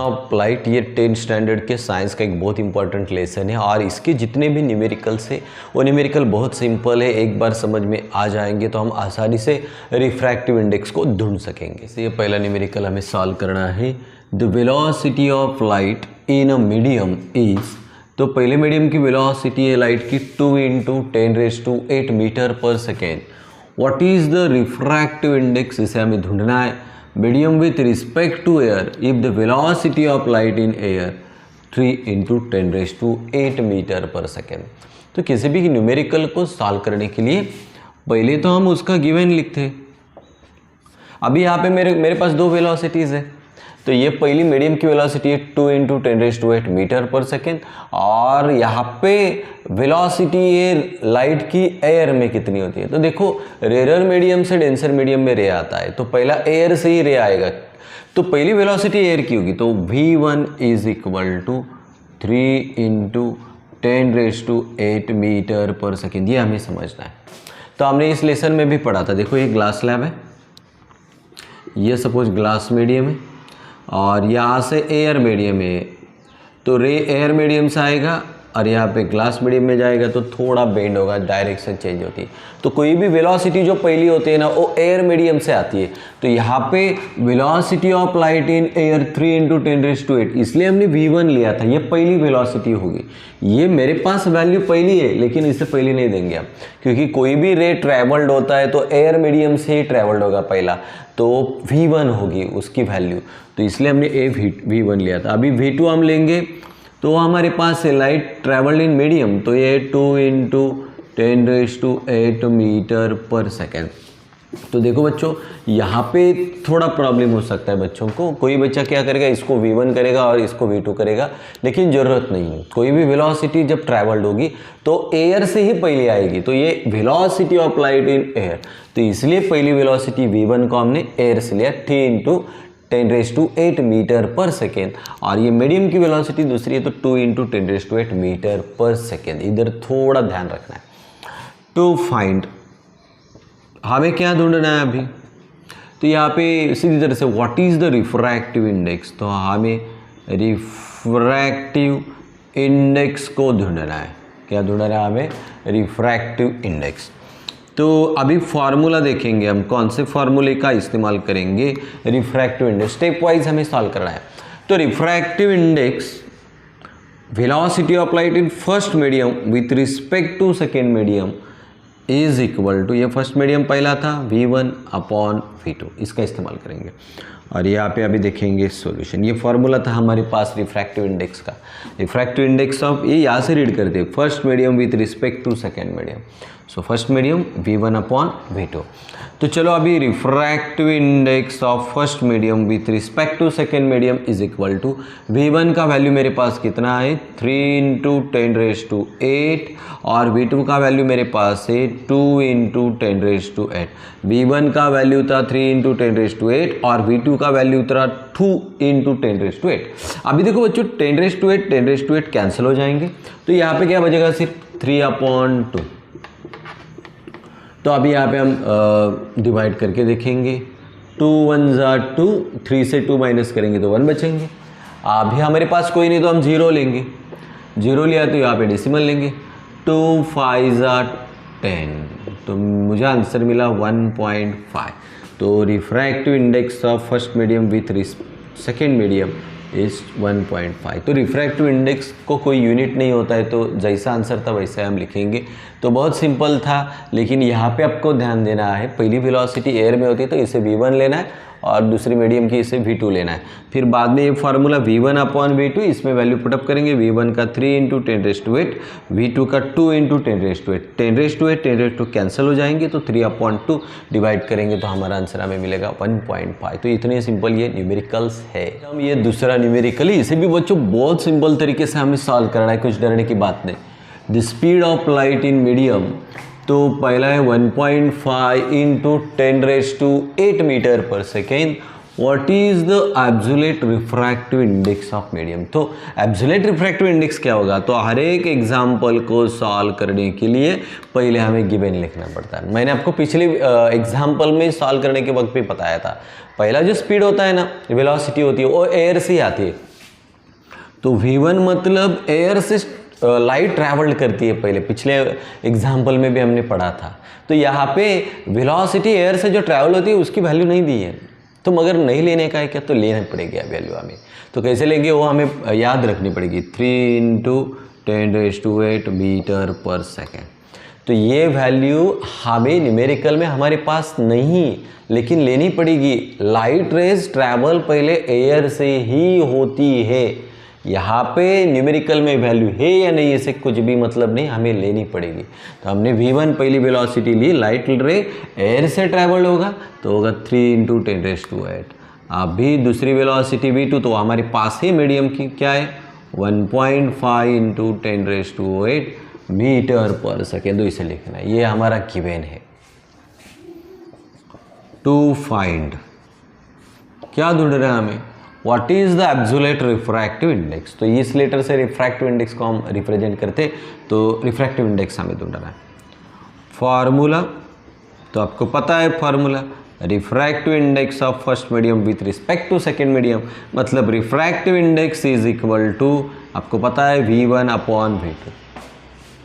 Of light ये 10th standard के science का एक बहुत इंपॉर्टेंट लेसन है और इसके जितने भी न्यूमेरिकल्स है वो न्यूमेरिकल बहुत सिंपल है, एक बार समझ में आ जाएंगे तो हम आसानी से रिफ्रैक्टिव इंडेक्स को ढूंढ सकेंगे। तो ये पहला न्यूमेरिकल हमें सॉल्व करना है। The velocity of light in a medium is, तो पहले मीडियम की वेलोसिटी है लाइट की 2 × 10⁸ metre per second. What is the refractive index, इसे हमें ढूंढना है। Medium with respect to air if the velocity of light in air 3 × 10⁸ metre per second. तो किसी भी न्यूमेरिकल को सॉल्व करने के लिए पहले तो हम उसका गिवन लिखते हैं। अभी यहाँ पे मेरे पास दो वेलोसिटीज़ है, तो ये पहली मीडियम की वेलोसिटी है 2 × 10⁸ मीटर पर सेकेंड और यहाँ पे वेलोसिटी है लाइट की एयर में कितनी होती है। तो देखो रेयर मीडियम से डेंसर मीडियम में रे आता है, तो पहला एयर से ही रे आएगा, तो पहली वेलोसिटी एयर की होगी, तो v1 = 3 × 10⁸ मीटर पर सेकेंड। ये हमें समझना है। तो हमने इस लेसन में भी पढ़ा था। देखो ये ग्लास स्लैब है, ये सपोज ग्लास मीडियम है और यहाँ से एयर मीडियम है, तो रे एयर मीडियम से आएगा और यहाँ पे ग्लास मीडियम में जाएगा तो थोड़ा बेंड होगा, डायरेक्शन चेंज होती है। तो कोई भी वेलोसिटी जो पहली होती है ना वो एयर मीडियम से आती है। तो यहाँ पे velocity of light in air 3 × 10⁸, इसलिए हमने v1 लिया था, ये पहली वेलोसिटी होगी। ये मेरे पास वैल्यू पहली है लेकिन इससे पहले नहीं देंगे हम, क्योंकि कोई भी रे ट्रैवल्ड होता है तो एयर मीडियम से ही ट्रैवल्ड होगा पहला, तो v1 होगी उसकी वैल्यू, तो इसलिए हमने v1 लिया था। अभी v2 हम लेंगे तो हमारे पास है लाइट ट्रैवल्ड इन मीडियम, तो ये 2 × 10⁸ मीटर पर सेकेंड। तो देखो बच्चों यहाँ पे थोड़ा प्रॉब्लम हो सकता है बच्चों को, कोई बच्चा क्या करेगा, इसको v1 करेगा और इसको v2 करेगा, लेकिन ज़रूरत नहीं है। कोई भी वेलोसिटी जब ट्रैवल्ड होगी तो एयर से ही पहले आएगी, तो ये velocity of light in air, तो इसलिए पहली वेलोसिटी v1 को हमने एयर से लिया 3 × 10⁸ मीटर पर सेकेंड, और ये मीडियम की वेलोसिटी दूसरी है तो 2 × 10⁸ मीटर पर सेकेंड। इधर थोड़ा ध्यान रखना है। टू फाइंड, हमें क्या ढूंढना है अभी, तो यहाँ पे सीधी तरह से what is the refractive index, तो हमें रिफ्रैक्टिव इंडेक्स को ढूंढना है। क्या ढूंढना है हमें, रिफ्रैक्टिव इंडेक्स। तो अभी फार्मूला देखेंगे हम, कौन से फार्मूले का इस्तेमाल करेंगे रिफ्रैक्टिव इंडेक्स, स्टेप वाइज हमें सॉल्व करना है। तो refractive index velocity of light in first medium with respect to second medium is equal to, ये फर्स्ट मीडियम पहला था v1/v2, इसका इस्तेमाल करेंगे। और यहाँ पे अभी देखेंगे सॉल्यूशन। ये फार्मूला था हमारे पास रिफ्रैक्टिव इंडेक्स का। रिफ्रैक्टिव इंडेक्स ऑफ, ये यहाँ से रीड करते हैं, first medium with respect to second medium, so first medium v1/v2। तो चलो अभी refractive index of first medium with respect to second medium is equal to, v1 का वैल्यू मेरे पास कितना है 3 × 10⁸, और v2 का वैल्यू मेरे पास है 2 × 10⁸। v1 का वैल्यू था 3 × 10⁸ और v2 का वैल्यू था 2 × 10⁸। अभी देखो बच्चों 10⁸ कैंसिल हो जाएंगे, तो यहाँ पे क्या बचेगा, सिर्फ 3/2। तो अभी यहाँ पे हम डिवाइड करके देखेंगे, 2 × 1 = 2, 3 से 2 माइनस करेंगे तो 1 बचेंगे। अभी हमारे पास कोई नहीं तो हम 0 लेंगे, 0 लिया तो यहाँ पे डेसिमल लेंगे, 2 × 5 = 10, तो मुझे आंसर मिला 1.5। तो refractive index of first medium with second medium is 1.5। तो रिफ्रैक्टिव इंडेक्स को कोई यूनिट नहीं होता है, तो जैसा आंसर था वैसे हम लिखेंगे। तो बहुत सिंपल था, लेकिन यहाँ पे आपको ध्यान देना है, पहली वेलोसिटी एयर में होती है तो इसे v1 लेना है और दूसरी मीडियम की इसे v2 लेना है। फिर बाद में ये फार्मूला v1/v2, इसमें वैल्यू पुटअप करेंगे, v1 का 3 × 10⁸, v2 का 2 × 10⁸। 10⁸ कैंसिल हो जाएंगे, तो 3/2 डिवाइड करेंगे तो हमारा आंसर हमें मिलेगा 1.5। तो इतने सिंपल ये न्यूमेरिकल्स है। हम ये दूसरा न्यूमेरिकल है, इसे भी बच्चों बहुत सिंपल तरीके से हमें सॉल्व करना है, कुछ डरने की बात नहीं। The speed of light in medium, तो पहला है 1.5 × 10⁸ metre per second. What is the absolute refractive index of medium, तो एब्सोल्यूट रिफ्रैक्टिव इंडेक्स क्या होगा, तो हर एक एग्जाम्पल को सॉल्व करने के लिए पहले हमें गिवन लिखना पड़ता है। मैंने आपको पिछले एग्जाम्पल में सॉल्व करने के वक्त भी बताया था, पहला जो स्पीड होता है ना, वेलोसिटी होती है, वो एयर से ही आती है। तो V1 मतलब एयर से लाइट ट्रैवल्ड करती है, पहले पिछले एग्जाम्पल में भी हमने पढ़ा था। तो यहाँ पे वेलोसिटी एयर से जो ट्रैवल होती है उसकी वैल्यू नहीं दी है, तो मगर नहीं लेने का है क्या, तो लेना पड़ेगी वैल्यू हमें। तो कैसे लेंगे वो हमें याद रखनी पड़ेगी, 3 × 10⁸ मीटर पर सेकेंड। तो ये वैल्यू हमें न्यूमेरिकल में हमारे पास नहीं, लेकिन लेनी पड़ेगी। लाइट रेज ट्रैवल पहले एयर से ही होती है। यहाँ पे न्यूमेरिकल में वैल्यू है या नहीं इससे कुछ भी मतलब नहीं, हमें लेनी पड़ेगी। तो हमने V1 पहली वेलोसिटी ली, लाइट रे एयर से ट्रैवल होगा तो होगा 3 × 10⁸। अभी दूसरी वेलोसिटी V2 तो हमारे पास है मीडियम की, क्या है 1.5 × 10⁸ मीटर पर सेकेंड। तो इसे लिखना है, ये हमारा गिवन है। टू फाइंड क्या ढूंढ रहे हैं हमें, what is the absolute refractive index. तो इस लेटर से रिफ्रैक्टिव इंडेक्स को हम रिप्रेजेंट करते, तो रिफ्रैक्टिव इंडेक्स हमें ढूंढना है। फार्मूला तो आपको पता है, formula refractive index of first medium with respect to second medium, मतलब refractive index is equal to, आपको पता है V1/V2।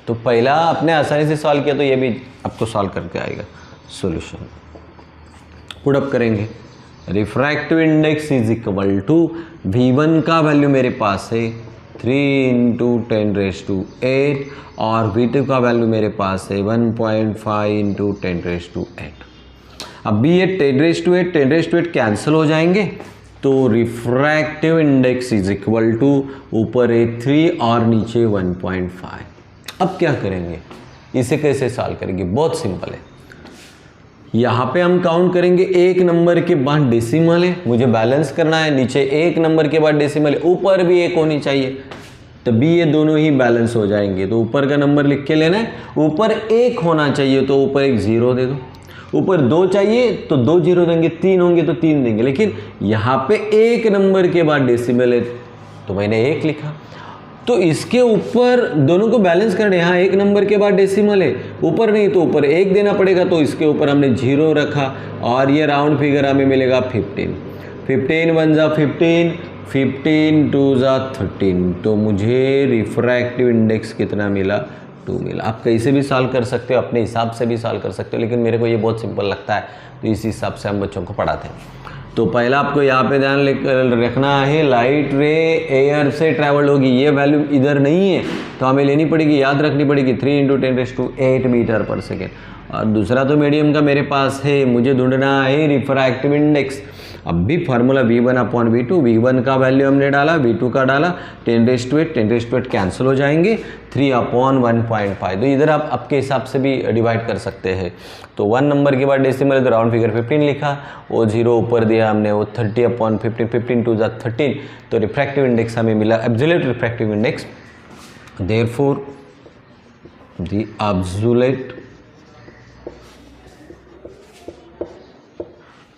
तो पहला आपने आसानी से सॉल्व किया, तो ये भी आपको सॉल्व करके आएगा सॉल्यूशन। पुट अप करेंगे, refractive index is equal to V1 का वैल्यू मेरे पास है 3 × 10⁸ और V2 का वैल्यू मेरे पास है 1.5 × 10⁸। अभी ये 10⁸ 10⁸ कैंसिल हो जाएंगे, तो refractive index is equal to ऊपर है 3 और नीचे 1.5। अब क्या करेंगे, इसे कैसे सॉल्व करेंगे, बहुत सिंपल है। यहाँ पे हम काउंट करेंगे, एक नंबर के बाद डेसिमल है, मुझे बैलेंस करना है, नीचे एक नंबर के बाद डेसिमल है, ऊपर भी एक होनी चाहिए, तभी ये दोनों ही बैलेंस हो जाएंगे। तो ऊपर का नंबर लिख के लेना है, ऊपर एक होना चाहिए तो ऊपर एक 0 दे दो, ऊपर 2 चाहिए तो 2 0 देंगे, 3 होंगे तो 3 देंगे, लेकिन यहाँ पे एक नंबर के बाद डेसिमल है तो मैंने 1 लिखा। तो इसके ऊपर दोनों को बैलेंस करने, यहाँ एक नंबर के बाद डेसिमल है, ऊपर नहीं तो ऊपर 1 देना पड़ेगा, तो इसके ऊपर हमने 0 रखा और ये राउंड फिगर हमें मिलेगा 15। 15 1 × 15, 15 2 × 13। तो मुझे रिफ्रैक्टिव इंडेक्स कितना मिला, 2 मिला। आप कैसे भी सॉल्व कर सकते हो, अपने हिसाब से भी सॉल्व कर सकते हो, लेकिन मेरे को ये बहुत सिंपल लगता है, तो इस हिसाब से हम बच्चों को पढ़ाते हैं। तो पहला आपको यहाँ पे ध्यान रखना है, लाइट रे एयर से ट्रैवल होगी, ये वैल्यू इधर नहीं है तो हमें लेनी पड़ेगी, याद रखनी पड़ेगी 3 × 10⁸ मीटर पर सेकेंड। और दूसरा तो मीडियम का मेरे पास है, मुझे ढूंढना है रिफ्रैक्टिव इंडेक्स। अब भी फार्मूला V1/V2, V1 का वैल्यू हमने डाला, V2 का डाला, 10⁸ 10⁸ कैंसिल हो जाएंगे, 3/1.5। तो इधर आप आपके हिसाब से भी डिवाइड कर सकते हैं। तो 1 नंबर के बाद डेसिमल है तो राउंड फिगर 15 लिखा, वो 0 ऊपर दिया हमने, वो 30/15, 15 2 × 13। तो रिफ्रैक्टिव इंडेक्स हमें मिला, absolute refractive index. Therefore the absolute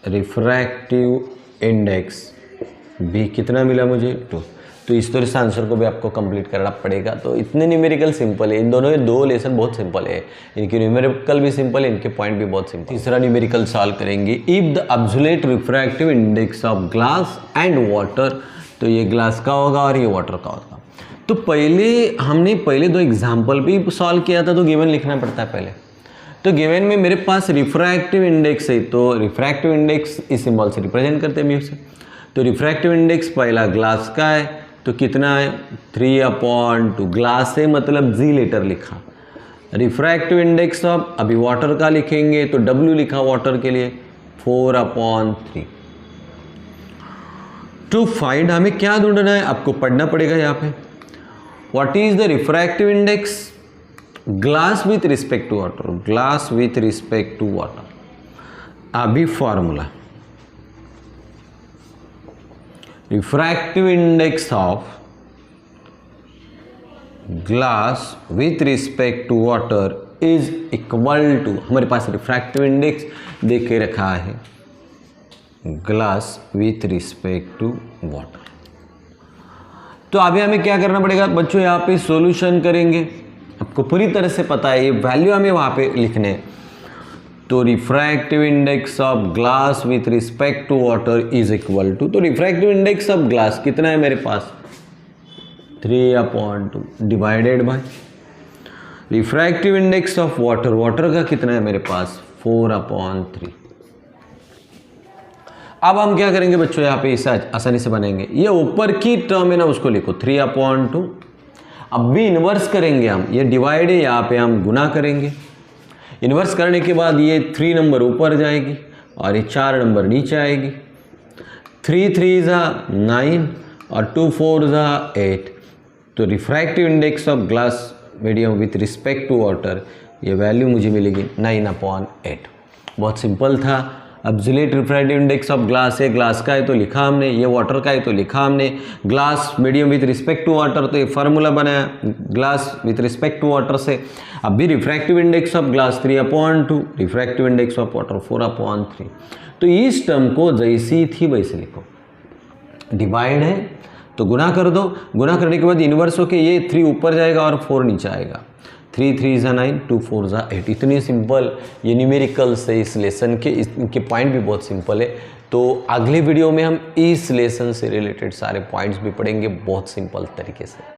refractive index भी कितना मिला मुझे, 2। तो इस तरह से आंसर को भी आपको कंप्लीट करना पड़ेगा। तो इतने न्यूमेरिकल सिंपल है, इन दोनों ये 2 लेसन बहुत सिंपल है, इनके न्यूमेरिकल भी सिंपल है, इनके पॉइंट भी बहुत सिंपल। तीसरा न्यूमेरिकल सॉल्व करेंगे, if the absolute refractive index of glass and water. तो ये ग्लास का होगा और ये वाटर का होगा। तो हमने पहले 2 एग्जाम्पल भी सॉल्व किया था, तो गिवन लिखना पड़ता है पहले। तो गिवन में मेरे पास रिफ्रैक्टिव इंडेक्स है, तो रिफ्रैक्टिव इंडेक्स इस सिंबल से रिप्रेजेंट करते हैं म्यू से। तो रिफ्रैक्टिव इंडेक्स पहला ग्लास का है, तो कितना है 3/2। ग्लास है मतलब जी लेटर लिखा। रिफ्रैक्टिव इंडेक्स ऑफ, अभी वाटर का लिखेंगे तो W लिखा वाटर के लिए, 4/3। टू फाइंड हमें क्या ढूंढना है, आपको पढ़ना पड़ेगा यहाँ पे, what is the refractive index glass with respect to water, glass with respect to water. अभी formula refractive index of glass with respect to water is equal to, हमारे पास रिफ्रैक्टिव इंडेक्स दे के रखा है, glass with respect to water. तो अभी हमें क्या करना पड़ेगा बच्चों, यहाँ पे सॉल्यूशन करेंगे, आपको पूरी तरह से पता है ये वैल्यू हमें वहाँ पे लिखने। तो refractive index of glass with respect to water is equal to, तो रिफ्रैक्टिव इंडेक्स ऑफ ग्लास कितना है मेरे पास 3/2 divided by refractive index of water, water का कितना है मेरे पास 4/3। अब हम क्या करेंगे बच्चों, यहाँ पे इसे आसानी से बनेंगे, ये ऊपर की टर्म है ना उसको लिखो 3/2। अब भी इन्वर्स करेंगे हम, ये डिवाइड है यहाँ पे हम गुना करेंगे, इन्वर्स करने के बाद ये 3 नंबर ऊपर जाएगी और ये 4 नंबर नीचे आएगी। 3 3 = 9 और 2 4 = 8। तो refractive index of glass medium with respect to water, ये वैल्यू मुझे मिलेगी 9/8। बहुत सिंपल था। Absolute refractive index of glass है, ग्लास का है तो लिखा हमने, ये वाटर का है तो लिखा हमने। Glass medium with respect to water, तो ये फार्मूला बनाया glass with respect to water से। अब भी refractive index of glass 3/2, refractive index of water 4/3। तो इस टर्म को जैसी थी वैसे लिखो, डिवाइड है तो गुना कर दो, गुना करने के बाद इन्वर्स होके ये 3 ऊपर जाएगा और 4 नीचे आएगा। 3 3 = 9, 2 4 = 8। इतनी सिंपल ये न्यूमेरिकल्स है इस लेसन के, इनके पॉइंट भी बहुत सिंपल है। तो अगले वीडियो में हम इस लेसन से रिलेटेड सारे पॉइंट्स भी पढ़ेंगे बहुत सिंपल तरीके से।